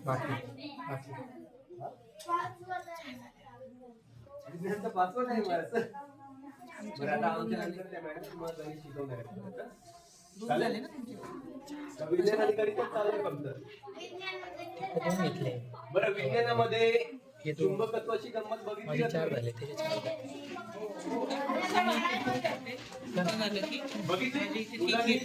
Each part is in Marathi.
बाकी बाकी विज्ञानचा पाचवा टाइम आहे असं. बरं आता आमच्या नंतर त्या मॅडम तुम्हाला गणित शिकवणार आहेत. चालेल? तर विज्ञान आणि गणितच चाललंय फक्त. दोन घेतले बरं विज्ञानामध्ये हे दोन चुंबकत्वाची गंमत बघितली माझे का 4 तुम्ही? झाले त्याचे 4 बघितली मुलांनी?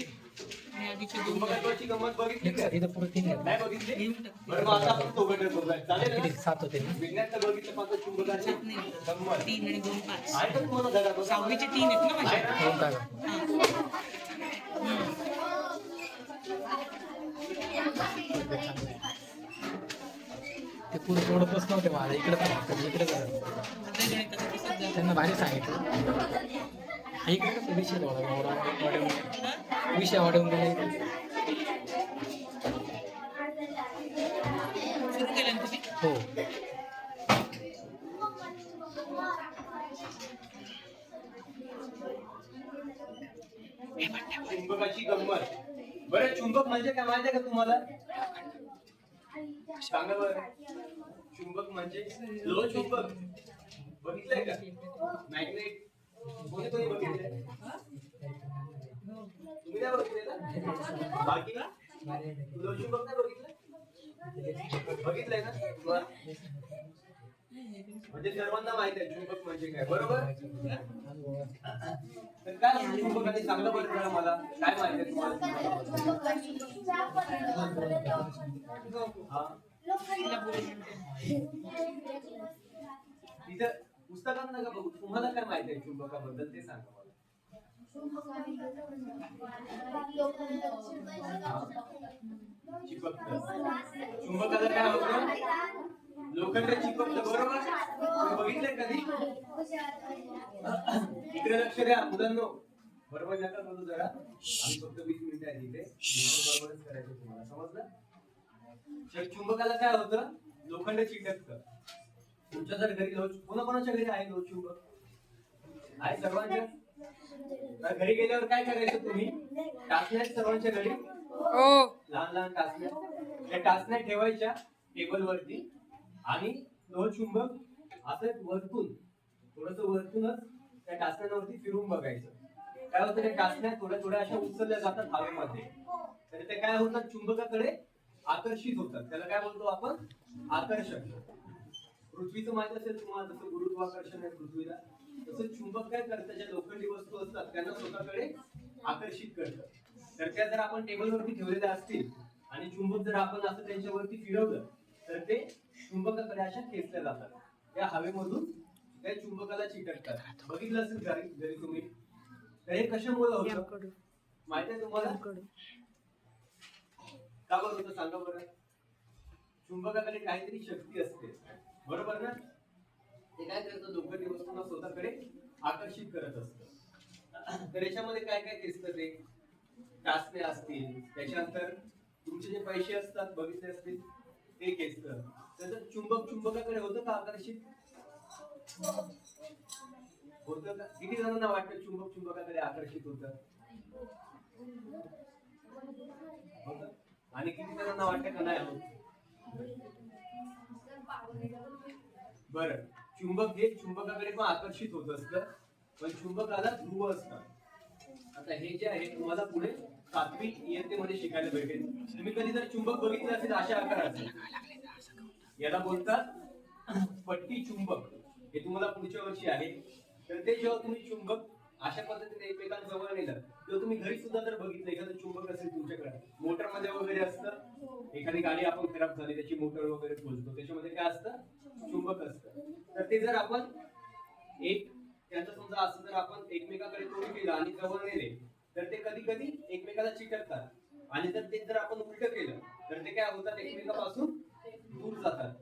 चुंबकत्वाची गंमत बघितली का? इथं पुढे 3 घेतले नाही बघितली? बरं मग आता आपण दोघं करूया. चालेल ना? किती 7 होते ना विज्ञानचं बघितलं पाहतो चुंबकाची गंमत. 3 आणि 2 5 आहे का तुम्हाला घरात? 6वीचे 3 आहेत ना माझे. आहे ना? दोन टाका ते पुढे सोडतच नव्हते मला इकडे पण इकडे गणिताचं पुस्तक झालं. त्यांना भारी सांगितलं इकडे कसं विषय वाढवून विषय वाढवून गेला इकडे. सुरू केलं ना तुम्ही? हो चुंबकाची गंमत. बरं चुंबक म्हणजे काय माहिती आहे का तुम्हाला? सांगा बरं. चुंबक म्हणजे लोह चुंबक बघितलंय का? मॅग्नेट कोणी कोणी बघितलंय? तुम्ही नाही बघितलेलं? बाकी का? लोह चुंबक नाही बघितलं? बघितलंय ना? बरं. म्हणजे सर्वांना माहित आहे चुंबक म्हणजे काय, बरोबर? तर काय असतं चुंबक आणि सांगलं बरं जरा मला काय माहिती आहे तुम्हाला? हा तिथं पुस्तकात नका बघू, तुम्हाला काय माहिती आहे चुंबकाबद्दल ते सांगा मला. चिपकतं. चुंबकाला काय होतं? लोखंड चिपकतं, बरोबर? तुम्ही बघितलंय कधी? इकडे लक्ष द्या मुलांनो. बरोबर नका करू जरा. आम्ही फक्त 20 मिनिटं आहे इथे. बरोबरच करायचं तुम्हाला, समजलं? तर चुंबकाला काय होतं? लोखंड चिकटतं. तुमच्या जर घरी कोणाकोणाच्या घरी आहे लोह चुंबक? आहे सर्वांच्या? तर घरी गेल्यावर काय करायचं तुम्ही? टाचण्या सर्वांच्या घरी? लहान लहान टाचण्या. त्या टाचण्या ठेवायच्या टेबल वरती आणि लोह चुंबक असं वरतून थोडस वरतूनच त्या टाचण्यांवरती फिरून बघायचं. काय होतं? त्या टाचण्या थोड्या थोड्या अशा उचलल्या जातात हवेमध्ये. तर ते काय होतात? चुंबकाकडे आकर्षित होतात. त्याला काय बोलतो आपण? आकर्षण. पृथ्वीचं माहित असेल तुम्हाला, जसं गुरुत्वाकर्षण आहे पृथ्वीला, तसं चुंबक काय करतं? ज्या लोखंडी वस्तू असतात त्यांना स्वतःकडे आकर्षित करतं. तर त्या जर आपण टेबलवरती ठेवलेल्या असतील आणि चुंबक जर आपण असं त्यांच्यावरती फिरवलं तर ते चुंबकाकडे अशा खेचल्या जातात. त्या हवेमधून त्या चुंबकाला चिकटतात. बघितलं असेल घरी तुम्ही. तर हे कशामुळे होतं माहिती आहे तुम्हाला? का बरं होतं सांगा बरं? चुंबकाकडे काहीतरी शक्ती असते, बरोबर ना? ते काय करतं? लोखंडी वस्तूंना स्वतःकडे आकर्षित करत असतं. तर याच्यामध्ये काय काय खेचतं? ते टाचण्या असतील, त्याच्यानंतर तुमचे जे पैसे असतात बघितले असतील ते खेचतं. त्याचं चुंबक चुंबकाकडे होतं का आकर्षित? होतं का? किती जणांना वाटतं चुंबक चुंबकाकडे आकर्षित होतं? आणि किती जणांना वाटतं का नाही होत? बरं, चुंबक हे चुंबकाकडे पण आकर्षित होत असतं, पण चुंबकाला ध्रुव असतात. आता हे जे आहे तुम्हाला पुढे 7वी इयत्तेमध्ये शिकायला भेटेल. तुम्ही कधी जर चुंबक बघितलं असेल अशा आकाराचे, याला बोलतात पट्टी चुंबक. हे तुम्हाला पुढच्या वर्षी आहे. तर ते जेव्हा तुम्ही चुंबक अशा पद्धतीने एकमेकांजवळ नेलं किंवा तुम्ही घरी सुद्धा जर बघितलं एखादं चुंबक असेल तुमच्याकडे, मोटर मध्ये वगैरे असतं, एखादी गाडी आपण खराब झाली त्याची मोटर वगैरे खोलतो, त्याच्यामध्ये काय असतं? चुंबक असतं. तर ते जर आपण एक त्यांचं समजा असं जर आपण एकमेकाकडे तोडी केलं आणि जवळ नेले तर ते कधी कधी एकमेकाला चिकटतात. आणि जर ते जर आपण उलट केलं तर ते काय होतात? एकमेकापासून दूर जातात.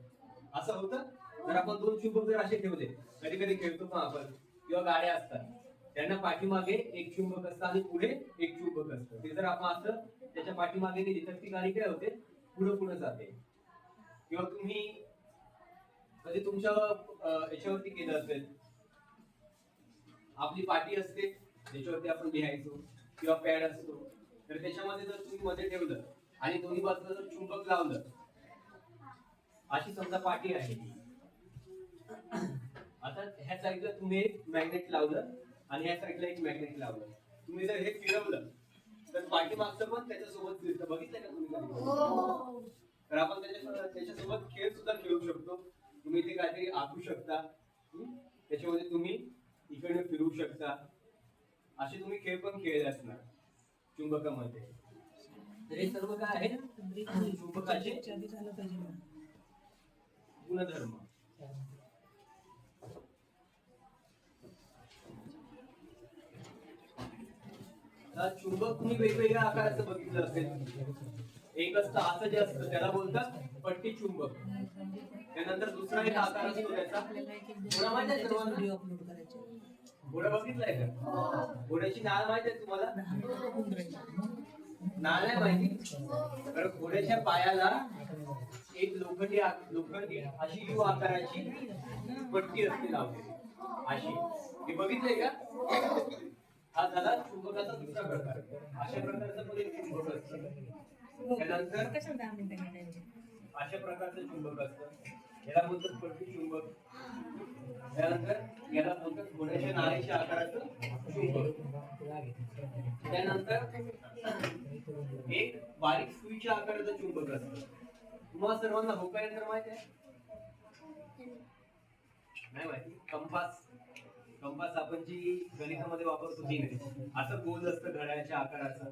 असं होतं. जर आपण दोन चुंबक जर असे ठेवले, कधी कधी खेळतो पण आपण, किंवा गाड्या असतात त्यांना पाठीमागे एक चुंबक असतं आणि पुढे एक चुंबक असतं. ते जर आपण असं त्याच्या पाठीमागे नेली तर ती गाडी काय होते? पुढे पुढे जाते. किंवा तुम्ही कधी तुमच्या याच्यावरती केलं असेल, आपली पाटी असते त्याच्यावरती आपण लिहायचो किंवा पॅड असतो, तर त्याच्यामध्ये जर तुम्ही मध्ये ठेवलं आणि दोन्ही बाजूला जर चुंबक लावलं अशी समजा पाटी आहे. आता ह्या साईडला तुम्ही एक मॅग्नेट लावलं आणि ह्या साईडला एक मॅग्नेट लावलं. तुम्ही जर हे फिरवलं तर पाठीमागचं पण त्याच्यासोबत फिरतं. बघितलं का तुम्ही कधी? तर आपण त्याच्यासोबत खेळ सुद्धा खेळू शकतो. तुम्ही ते काहीतरी आखू शकता. त्याच्यामध्ये तुम्ही इकडे फिरू शकता. असे तुम्ही खेळ पण खेळले असणार चुंबकामध्ये. तर हे सर्व काय आहे चुंबकाचे गुणधर्म. चुंबक तुम्ही वेगवेगळ्या आकाराचं बघितलं असेल. एक असतं असं जे असतं त्याला बोलतात पट्टी चुंबक. त्यानंतर दुसरा एक आकार असतो त्याचा. घोडा माहित आहे सर्वांना? घोडा बघितलाय का? घोड्याची नाळ माहित आहे तुम्हाला? नाळ नाही माहिती? तर घोड्याच्या पायाला एक लोखंडी अशी यू आकाराची पट्टी असते लावलेली अशी. हे बघितलंय का? हा झाला चुंबकाचा दुसरा प्रकार. अशा प्रकारचं पण एक चुंबक असतं. त्यानंतर अशा प्रकारचं चुंबक असतं. याला बोलतात पट्टी चुंबक. त्यानंतर याला बोलतात घोड्याच्या नाळेच्या आकाराचं चुंबक. त्यानंतर एक बारीक सुईच्या आकाराचं चुंबक असतं. तुम्हाला सर्वांना होका यंत्र माहित आहे? नाही माहिती? कंपास. कंपास आपण जी गणितामध्ये वापरतो ती नाही. असं गोल असतं घड्याळाच्या आकाराचं.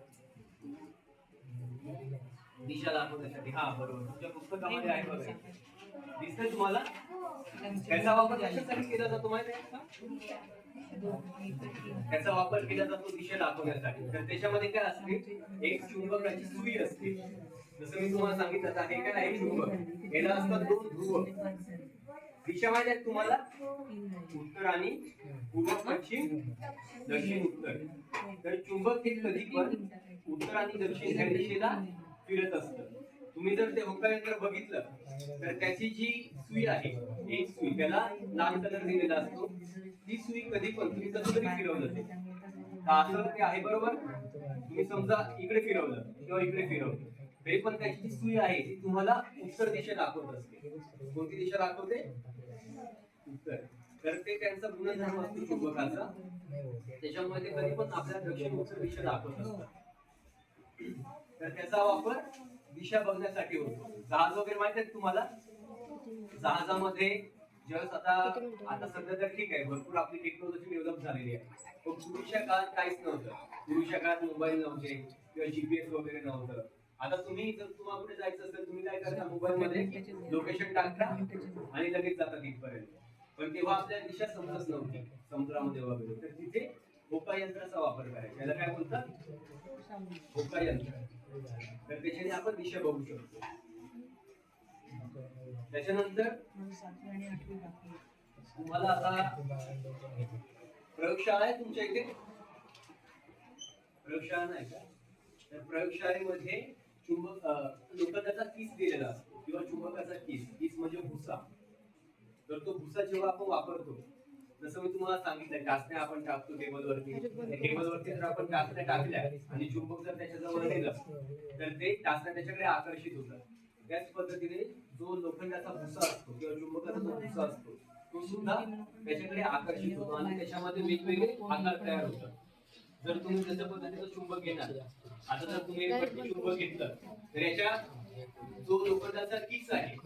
दिशा दाखवण्यासाठी. हा बरोबर, तुमच्या पुस्तकामध्ये आहे बघा. दिसतंय तुम्हाला? त्याचा वापर कशासाठी केला जातो माहिती आहे का? त्याचा वापर केला जातो दिशा दाखवण्यासाठी. तर त्याच्यामध्ये काय असते? एक चुंबकाची सुई असते. जसं मी तुम्हाला सांगितलं हे काय आहे चुंबक. याला असतात दोन ध्रुव. दिशा माहिती आहे तुम्हाला? उत्तर आणि पूर्व, पश्चिम, दक्षिण, उत्तर. तर चुंबक हे कधी पण उत्तर आणि दक्षिण ह्या दिशेला फिरत असतं. तुम्ही जर ते होका यंत्र बघितलं तर त्याची जी सुई आहे, एक सुई, त्याला लाल कलर दिलेला असतो. ती सुई कधी पण तुम्ही कसं तरी फिरवलं ते असं ते आहे बरोबर. तुम्ही समजा इकडे फिरवलं किंवा इकडे फिरवलं तरी पण त्याची जी सुई आहे ती तुम्हाला उत्तर दिशा दाखवत असते. कोणती दिशा दाखवते? उत्तर. तर ते त्यांचा गुणधर्म असतो चुंबकाचा. त्याच्यामुळे ते कधी पण आपल्याला दक्षिण उत्तर दिशा दाखवत असतात. तर त्याचा वापर दिशा बघण्यासाठी होतो. जहाज वगैरे माहित आहे तुम्हाला? जहाजामध्ये जस्ट आता सध्या तर ठीक आहे, भरपूर आपली टेक्नॉलॉजी डेव्हलप झालेली आहे. पण पूर्वीच्या काळात काहीच नव्हतं. पूर्वीच्या काळात मोबाईल नव्हते किंवा जीपीएस वगैरे नव्हतं. आता तुम्ही जर तुम्हाला कुठे जायचं असेल तुम्ही काय करता? मोबाईल मध्ये लोकेशन टाकता आणि लगेच जाता तिथपर्यंत. पण तेव्हा आपल्याला दिशा समजत नव्हती समुद्रामध्ये वगैरे. तर तिथे होका यंत्राचा वापर करायचा. याला काय बोलतात? होका यंत्र. तर त्याच्याने आपण दिशा बघू शकतो. त्याच्यानंतर तुम्हाला आता प्रयोगशाळा आहे तुमच्या इथे? प्रयोगशाळा नाही का? तर प्रयोगशाळेमध्ये चुंबक लोखंडाचा किस दिलेला असतो किंवा चुंबकाचा किस म्हणजे भुसा. तर तो भुसा जेव्हा आपण वापरतो, जसं मी तुम्हाला सांगितलं टाचण्या आपण टाकतो टेबलवरती. टेबलवरती जर आपण टाचण्या टाकल्या आणि चुंबक जर त्याच्याजवळ नेलं तर ते टाचण्या त्याच्याकडे आकर्षित होतात. त्याच पद्धतीने जो लोखंडाचा भुसा असतो किंवा चुंबकाचा जो भुसा असतो तो सुद्धा त्याच्याकडे आकर्षित होतो आणि त्याच्यामध्ये वेगवेगळे आकार तयार होतात. जर तुम्ही जशा पद्धतीचं चुंबक घेणार, आता जर तुम्ही चुंबक घेतलं तर याच्या जो लोखंडाचा किस आहे